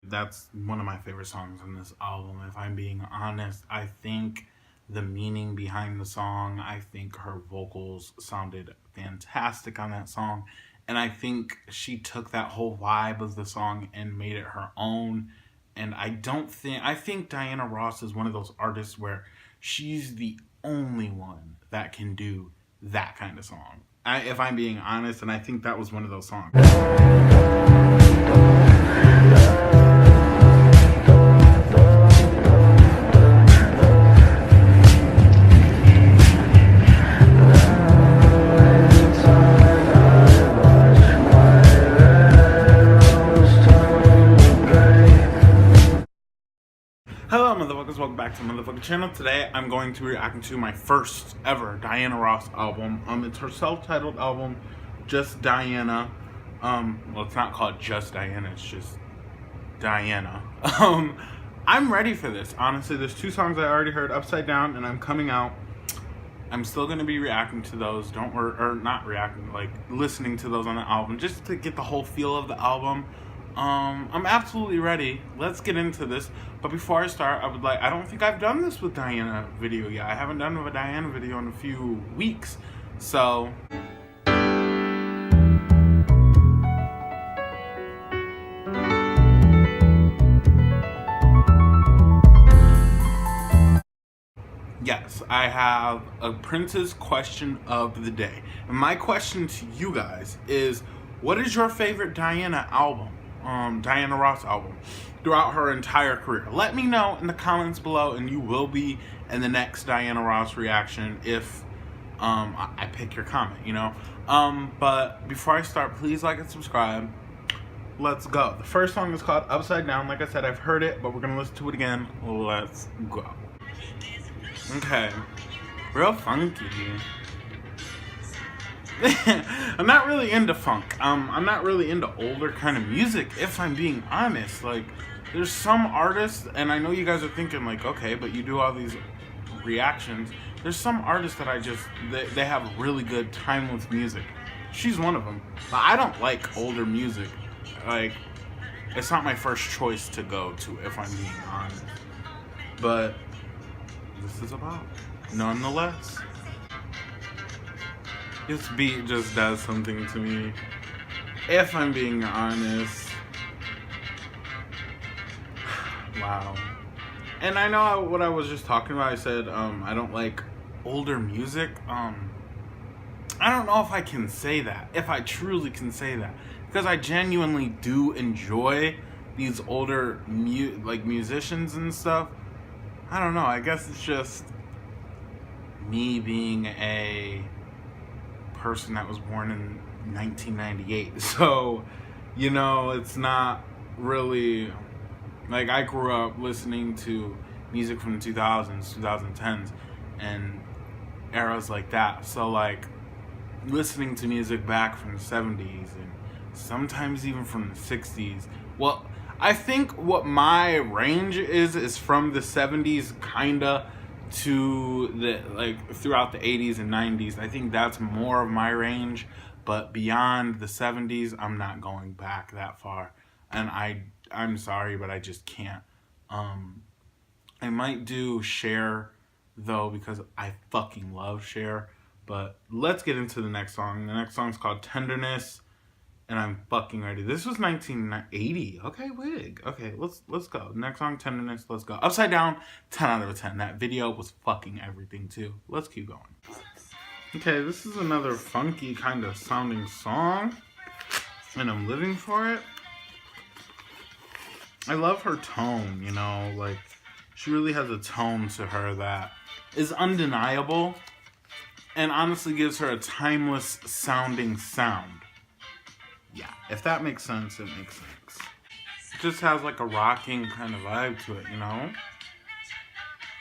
That's one of my favorite songs on this album, if I'm being honest. I think the meaning behind the song, I think her vocals sounded fantastic on that song. And I think she took that whole vibe of the song and made it her own. And I think Diana Ross is one of those artists where she's the only one that can do that kind of song. If I'm being honest, and I think that was one of those songs. Hello motherfuckers, welcome back to the motherfucking channel. Today I'm going to be reacting to my first ever Diana Ross album. It's her self-titled album, Just Diana. Well, it's not called Just Diana, it's just Diana. I'm ready for this, honestly. There's two songs I already heard, Upside Down and I'm Coming Out. I'm still going to be reacting to those, not reacting, like listening to those on the album, just to get the whole feel of the album. I'm absolutely ready. Let's get into this. But before I start, I don't think I've done this with Diana video yet. I haven't done a Diana video in a few weeks. So yes, I have a Prince's question of the day. And my question to you guys is, what is your favorite Diana album? Diana Ross album throughout her entire career? Let me know in the comments below, and you will be in the next Diana Ross reaction if I pick your comment, you know. But before I start, please like and subscribe. Let's go. The first song is called Upside Down. Like I said, I've heard it, but we're gonna listen to it again. Let's go. Okay, real funky. I'm not really into funk. I'm not really into older kind of music, if I'm being honest. Like, there's some artists, and I know you guys are thinking, like, okay, but you do all these reactions. There's some artists that they have really good timeless music. She's one of them. But I don't like older music. Like, it's not my first choice to go to, if I'm being honest. But this is about, nonetheless. This beat just does something to me, if I'm being honest. Wow. And I know what I was just talking about. I said I don't like older music. I don't know if I can say that, if I truly can say that, because I genuinely do enjoy these older musicians and stuff. I don't know. I guess it's just me being a person that was born in 1998, so you know, it's not really like I grew up listening to music from the 2000s, 2010s, and eras like that. So like listening to music back from the 70s and sometimes even from the 60s. Well, I think what my range is from the 70s kinda to the throughout the 80s and 90s. I think that's more of my range, but beyond the 70s, I'm not going back that far. And I'm sorry, but I just can't. I might do Cher though, because I fucking love Cher. But let's get into the next song. The next song's called Tenderness. And I'm fucking ready. This was 1980. Okay, wig. Okay, let's go. Next song, Tenderness. Let's go. Upside Down, 10 out of 10. That video was fucking everything too. Let's keep going. Okay, this is another funky kind of sounding song, and I'm living for it. I love her tone, you know, like she really has a tone to her that is undeniable and honestly gives her a timeless sounding sound. Yeah, if that makes sense, it makes sense. It just has like a rocking kind of vibe to it, you know?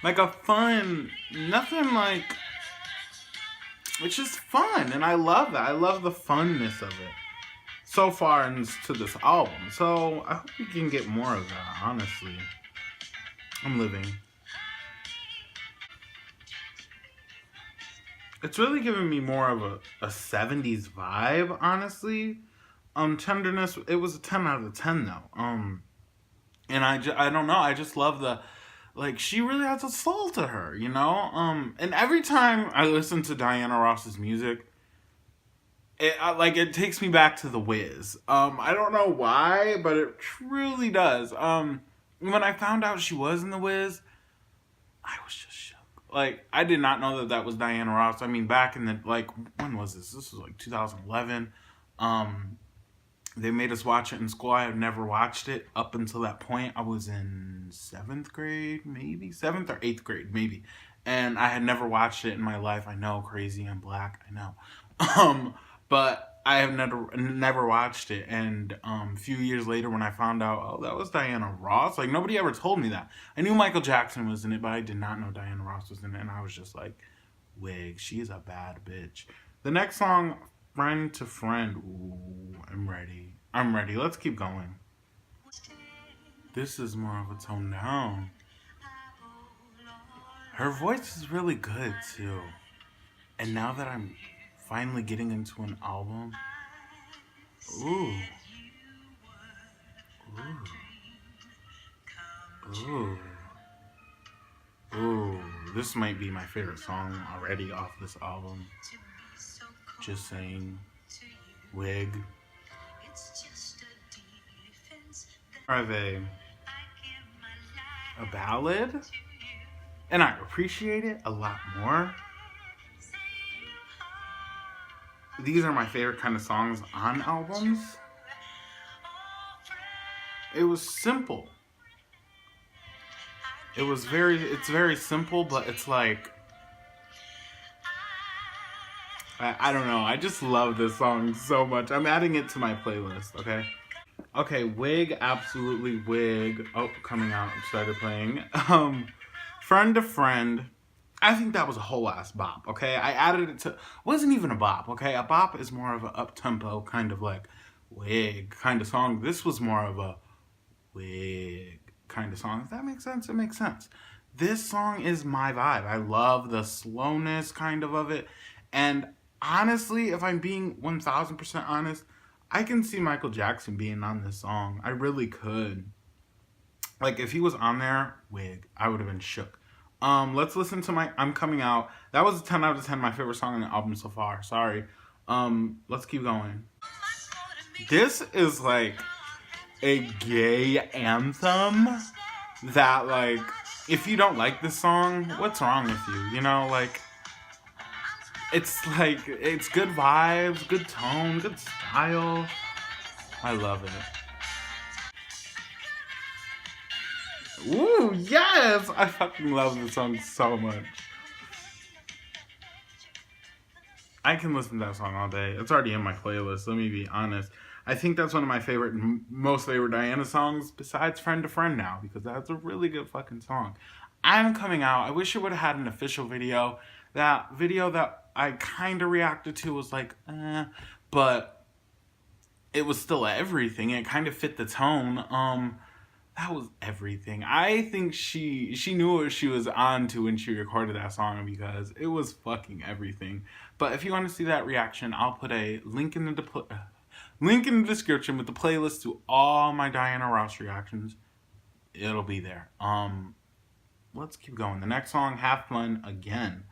Like a fun, nothing like, it's just fun, and I love that. I love the funness of it so far into this album. So I hope we can get more of that, honestly. I'm living. It's really giving me more of a 70s vibe, honestly. Tenderness, it was a 10 out of 10 though. And I don't know, I just love the, like, she really has a soul to her, you know? And every time I listen to Diana Ross's music, it takes me back to The Wiz. I don't know why, but it truly does. When I found out she was in The Wiz, I was just shook. Like, I did not know that that was Diana Ross. I mean, back in the, like, when was this? This was like 2011. They made us watch it in school. I had never watched it up until that point. I was in 7th grade, maybe? 7th or 8th grade, maybe. And I had never watched it in my life. I know, crazy, I'm black, I know. But I have never watched it. And a few years later when I found out, oh, that was Diana Ross. Like, nobody ever told me that. I knew Michael Jackson was in it, but I did not know Diana Ross was in it. And I was just like, wig, she is a bad bitch. The next song, Friend to Friend. Ooh, I'm ready. I'm ready. Let's keep going. This is more of a tone down. Her voice is really good, too. And now that I'm finally getting into an album, ooh. Ooh. Ooh. Ooh. This might be my favorite song already off this album. Just saying. Wig. Are they a ballad? And I appreciate it a lot more. These are my favorite kind of songs on albums. It was simple. It's very simple, but it's like, I don't know. I just love this song so much. I'm adding it to my playlist, okay? Okay, Wig, absolutely Wig. Oh, coming out, started playing. Friend to Friend. I think that was a whole ass bop, okay? I added it to, wasn't even a bop, okay? A bop is more of an up-tempo kind of like Wig kind of song. This was more of a Wig kind of song. If that makes sense, it makes sense. This song is my vibe. I love the slowness kind of it. And honestly, if I'm being 1000% honest, I can see Michael Jackson being on this song. I really could. Like, if he was on there, Wig, I would have been shook. Let's listen to my I'm Coming Out. That was a 10 out of 10, my favorite song on the album so far. Sorry. Let's keep going. This is like a gay anthem that, like, if you don't like this song, what's wrong with you? You know, like, it's like, it's good vibes, good tone, good style. I love it. Ooh, yes! I fucking love this song so much. I can listen to that song all day. It's already in my playlist, let me be honest. I think that's one of my most favorite Diana songs, besides Friend to Friend now, because that's a really good fucking song. I'm Coming Out. I wish it would have had an official video. That video that I kind of reacted to was like, but it was still everything. It kind of fit the tone. That was everything. I think she knew what she was on to when she recorded that song, because it was fucking everything. But if you want to see that reaction, I'll put a link in the description with the playlist to all my Diana Ross reactions. It'll be there. Let's keep going. The next song, Have Fun Again.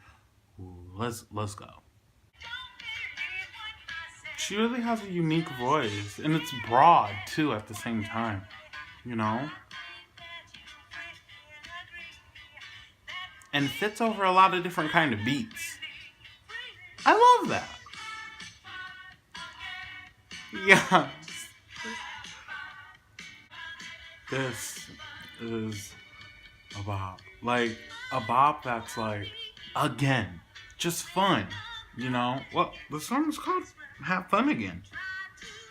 Ooh, let's go. She really has a unique voice, and it's broad too at the same time. You know? And fits over a lot of different kind of beats. I love that. Yeah. This is a bop. Like, a bop that's like, again, just fun. You know? Well, the song's called Have Fun Again.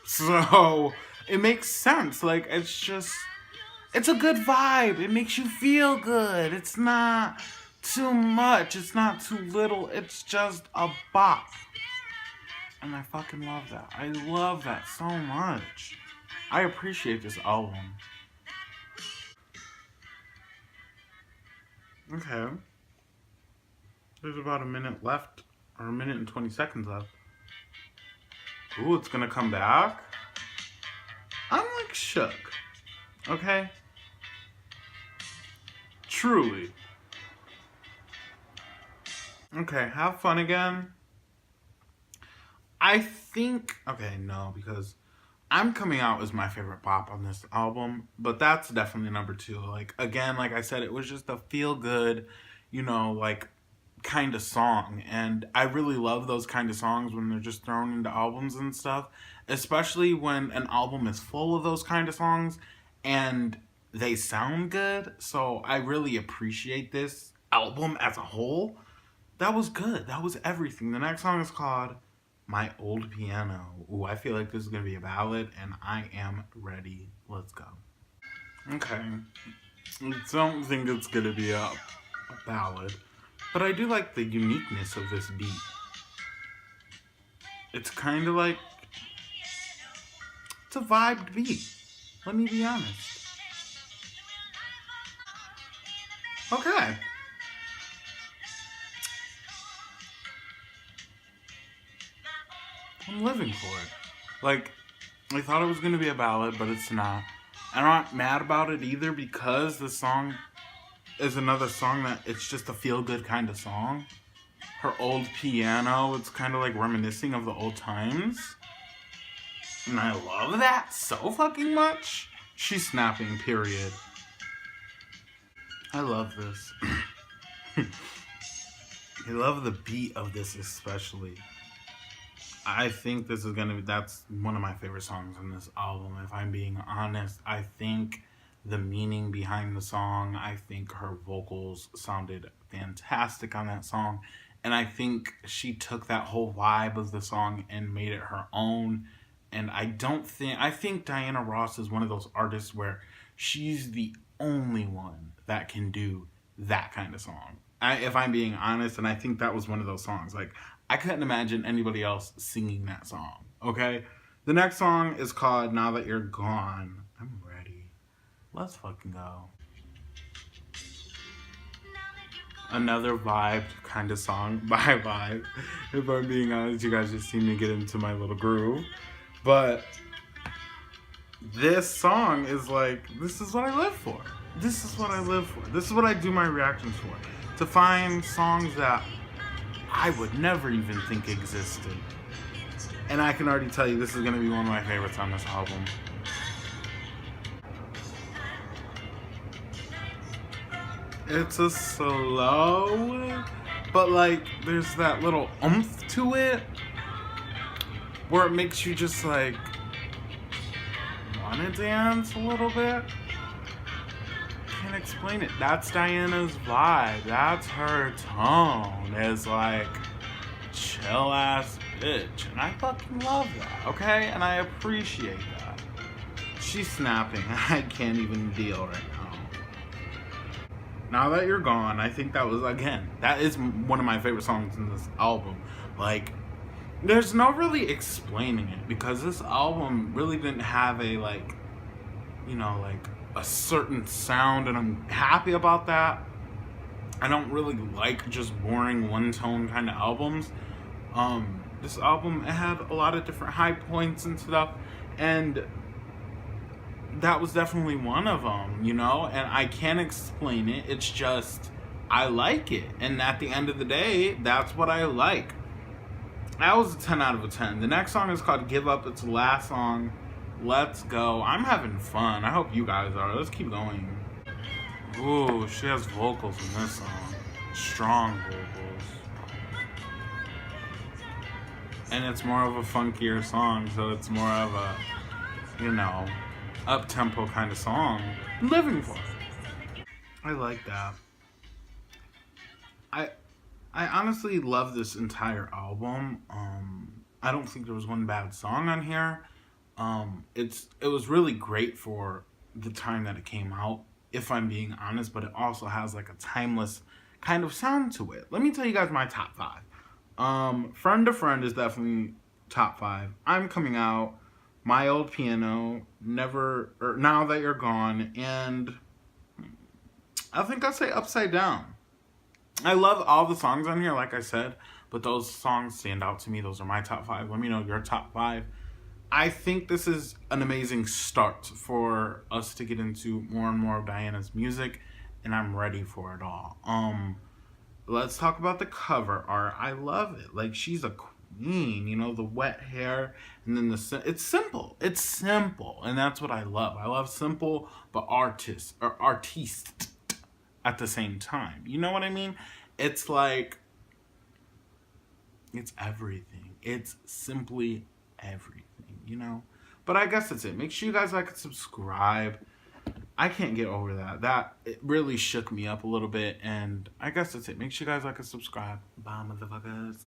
So, it makes sense. Like, it's a good vibe. It makes you feel good. It's not too much. It's not too little. It's just a bop. And I fucking love that. I love that so much. I appreciate this album. Okay. There's about a minute left. Or a minute and 20 seconds left. Ooh, it's gonna come back? I'm like shook. Okay? Truly. Okay, Have Fun Again. I think, okay, no, because I'm Coming Out is my favorite pop on this album, but that's definitely number two. Like, again, like I said, it was just a feel good, like kind of song. And I really love those kind of songs when they're just thrown into albums and stuff, especially when an album is full of those kind of songs and they sound good. So I really appreciate this album as a whole. That was good. That was everything. The next song is called My Old Piano. Ooh, I feel like this is going to be a ballad, and I am ready. Let's go. Okay. I don't think it's going to be a ballad, but I do like the uniqueness of this beat. It's kind of like, it's a vibed beat. Let me be honest. Okay. I'm living for it. Like, I thought it was going to be a ballad, but it's not. I'm not mad about it either because the song is another song that it's just a feel-good kind of song. Her Old Piano, it's kind of like reminiscing of the old times. And I love that so fucking much. She's snapping, period. I love this. I love the beat of this especially. I think this is gonna be, that's one of my favorite songs on this album, if I'm being honest. I think the meaning behind the song, I think her vocals sounded fantastic on that song, and I think she took that whole vibe of the song and made it her own. And I think Diana Ross is one of those artists where she's the only one that can do that kind of song. If I'm being honest, and I think that was one of those songs. Like, I couldn't imagine anybody else singing that song, okay? The next song is called Now That You're Gone. I'm ready. Let's fucking go. Another vibe kind of song by Vibe. If I'm being honest, you guys just seen me get into my little groove. But this song is like, this is what I live for. This is what I live for. This is what I do my reactions for. To find songs that I would never even think existed. And I can already tell you this is going to be one of my favorites on this album. It's a slow, but like there's that little oomph to it where it makes you just like want to dance a little bit. Can't explain it. That's Diana's vibe. That's her tone. Is like chill ass bitch, and I fucking love that. Okay, and I appreciate that. She's snapping. I can't even deal right now. Now That You're Gone, I think that is one of my favorite songs in this album. Like, there's no really explaining it because this album really didn't have a a certain sound, and I'm happy about that. I don't really like just boring one tone kind of albums. This album, it had a lot of different high points and stuff, and that was definitely one of them, and I can't explain it. It's just, I like it, and at the end of the day, that's what I like. That was a 10 out of a 10. The next song is called Give Up. It's the last song. Let's go. I'm having fun. I hope you guys are. Let's keep going. Ooh, she has vocals in this song. Strong vocals. And it's more of a funkier song, so it's more of a, up-tempo kind of song. I'm living for it. I like that. I honestly love this entire album. I don't think there was one bad song on here. It was really great for the time that it came out, if I'm being honest, but it also has like a timeless kind of sound to it. Let me tell you guys my top 5. Friend to Friend is definitely top 5. I'm Coming Out, My Old Piano, Now That You're Gone, and I think I'd say Upside Down. I love all the songs on here, like I said, but those songs stand out to me. Those are my top 5. Let me know your top 5. I think this is an amazing start for us to get into more and more of Diana's music, and I'm ready for it all. Let's talk about the cover art. I love it. Like, she's a queen, you know, the wet hair, and then it's simple. It's simple, and that's what I love. I love simple but artiste at the same time. You know what I mean? It's like, it's everything. It's simply everything, you know? But I guess that's it. Make sure you guys like and subscribe. I can't get over that. That, it really shook me up a little bit. And I guess that's it. Make sure you guys like and subscribe. Bye, motherfuckers.